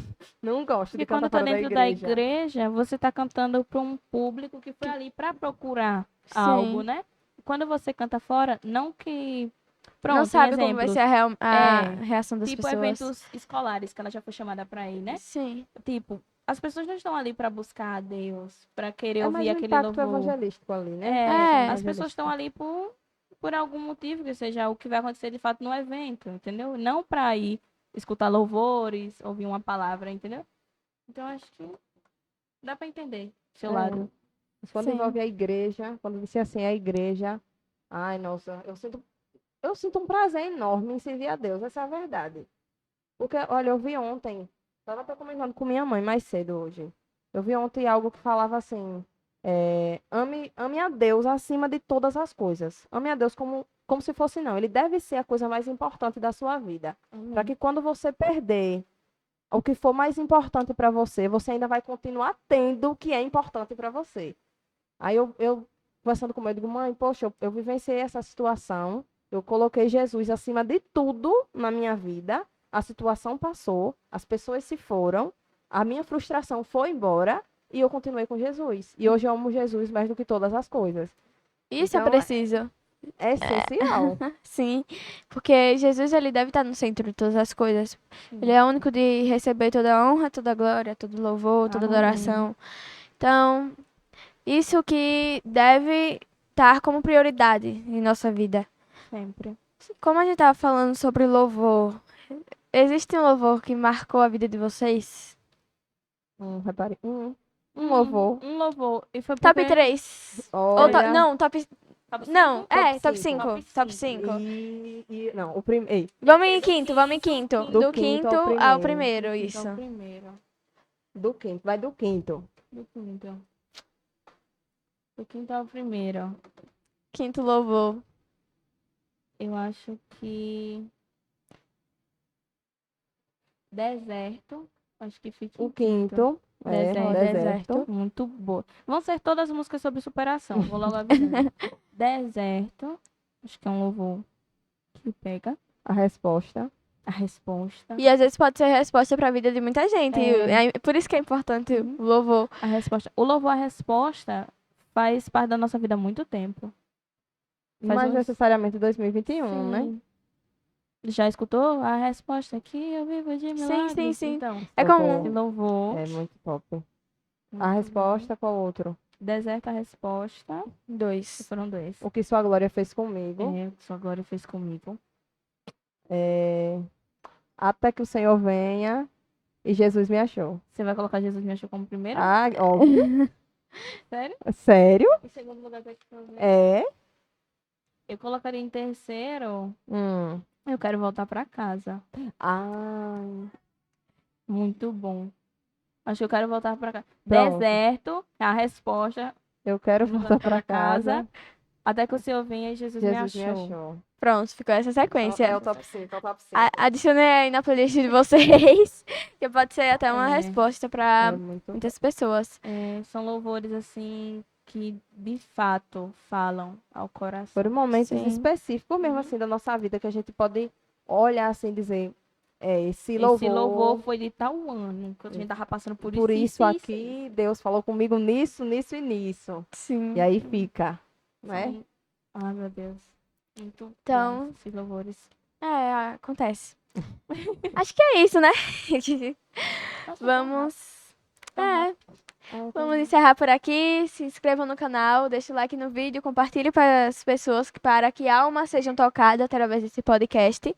Não gosto de Porque quando cantar tá fora da dentro da igreja. igreja, você tá cantando para um público que foi ali para procurar algo, Sim. né? Quando você canta fora, não que. Não Pronto, em sabe como vai ser exemplos. a É, reação das tipo pessoas. eventos escolares, que ela já foi chamada para ir, né? Sim. Tipo, as pessoas não estão ali para buscar a Deus, para querer É ouvir mais um aquele impacto louvor. evangelístico ali, né? É, Questão É, as pessoas estão evangelística. ali por algum motivo, que seja o que vai acontecer de fato no evento, entendeu? Não para ir escutar louvores, ouvir uma palavra, entendeu? Então acho que dá para entender seu É. lado. Mas quando sim. envolve a igreja, quando disse assim, a igreja, ai, nossa, eu sinto um prazer enorme em servir a Deus, essa é a verdade. Porque, olha, eu vi ontem, estava até comentando com minha mãe mais cedo hoje. Eu vi ontem algo que falava assim, ame a Deus acima de todas as coisas. Ame a Deus como se fosse não. Ele deve ser a coisa mais importante da sua vida. Para Amém. que quando você perder o que for mais importante para você, você ainda vai continuar tendo o que é importante para você. Aí eu conversando com meu, eu digo, mãe, poxa, eu vivenciei essa situação, eu coloquei Jesus acima de tudo na minha vida, a situação passou, as pessoas se foram, a minha frustração foi embora e eu continuei com Jesus. E hoje eu amo Jesus mais do que todas as coisas. Isso é Então, preciso. é essencial. Sim, porque Jesus ele deve estar no centro de todas as coisas. Ele Sim. é o único de receber toda a honra, toda a glória, todo o louvor, toda a Amém. adoração. Então, isso que deve estar como prioridade em nossa vida. Sempre. Como a gente estava falando sobre louvor, existe um louvor que marcou a vida de vocês? Repare, um louvor. Um louvor. E foi Top porque. 3. Ou Olha, não, top. Top Não, 5? top top 5. 5. Top Top 5. 5. Não, o primeiro. Tem que Vamos ser em do quinto, vamos em quinto. Do Do quinto quinto ao ao primeiro. primeiro, Então, isso. o primeiro. Do quinto, vai do quinto. Do quinto. Do quinto ao primeiro. Quinto louvor. Eu acho que deserto. Acho que fica O em quinto. quinto é Deserto. deserto. Muito boa. Vão ser todas as músicas sobre superação. Vou logo avisando. Deserto. Acho que é um louvor que pega A resposta. a resposta. E às vezes pode ser resposta para a vida de muita gente. É. Por isso que é importante Uhum. o louvor. A resposta. O louvor, a resposta faz parte da nossa vida há muito tempo. Faz Mas uns- necessariamente 2021, né? Sim. Já escutou a resposta que eu vivo de Sim, milagres? sim, sim. Então, É Louvor. comum. esse louvor. É muito top. A muito resposta, qual outro? bom. Deserto, a resposta. 2. Foram dois. O que sua glória fez comigo. É, o que sua glória fez comigo. É, até que o Senhor venha e Jesus me achou. Você vai colocar Jesus me achou como primeiro? Ah, óbvio. Sério? Sério? Em segundo lugar, até que eu venha. É? Eu colocaria em terceiro. Hum. Eu quero voltar pra casa. Ah, Muito bom. Acho que eu quero voltar pra casa. Pronto. Deserto, é a resposta. eu quero voltar para casa. Até que o Senhor venha e Jesus me Jesus me achou. achou. Pronto, ficou essa sequência. É o top 5, é o top 5. Adicionei aí na playlist de vocês, que pode ser até uma É. resposta É para muito muitas pessoas. É, são louvores assim que de fato falam ao coração. Foram momentos Sim. específicos mesmo assim da nossa vida que a gente pode olhar assim e dizer, esse Esse louvor foi de tal ano que a gente tava passando por isso aqui, Deus falou comigo nisso, nisso e nisso. Sim. E aí fica, né? São- Ai, meu Deus. Muito Então- bons esses louvores. Acontece. Acho que é isso, né? Nossa, Vamos. tão rápido. Vamos encerrar por aqui. Se inscrevam no canal, deixe o like no vídeo, compartilhe para as pessoas para que almas sejam tocadas através desse podcast.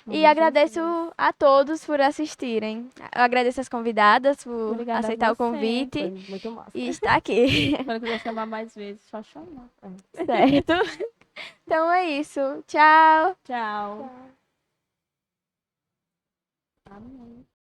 E agradeço a todos por assistirem. Eu agradeço as convidadas por Obrigada a aceitar o você. convite Foi muito massa. e estar aqui. Quando quiser chamar mais vezes, só chamar. Certo? Então é isso. Tchau. Tchau. Amém.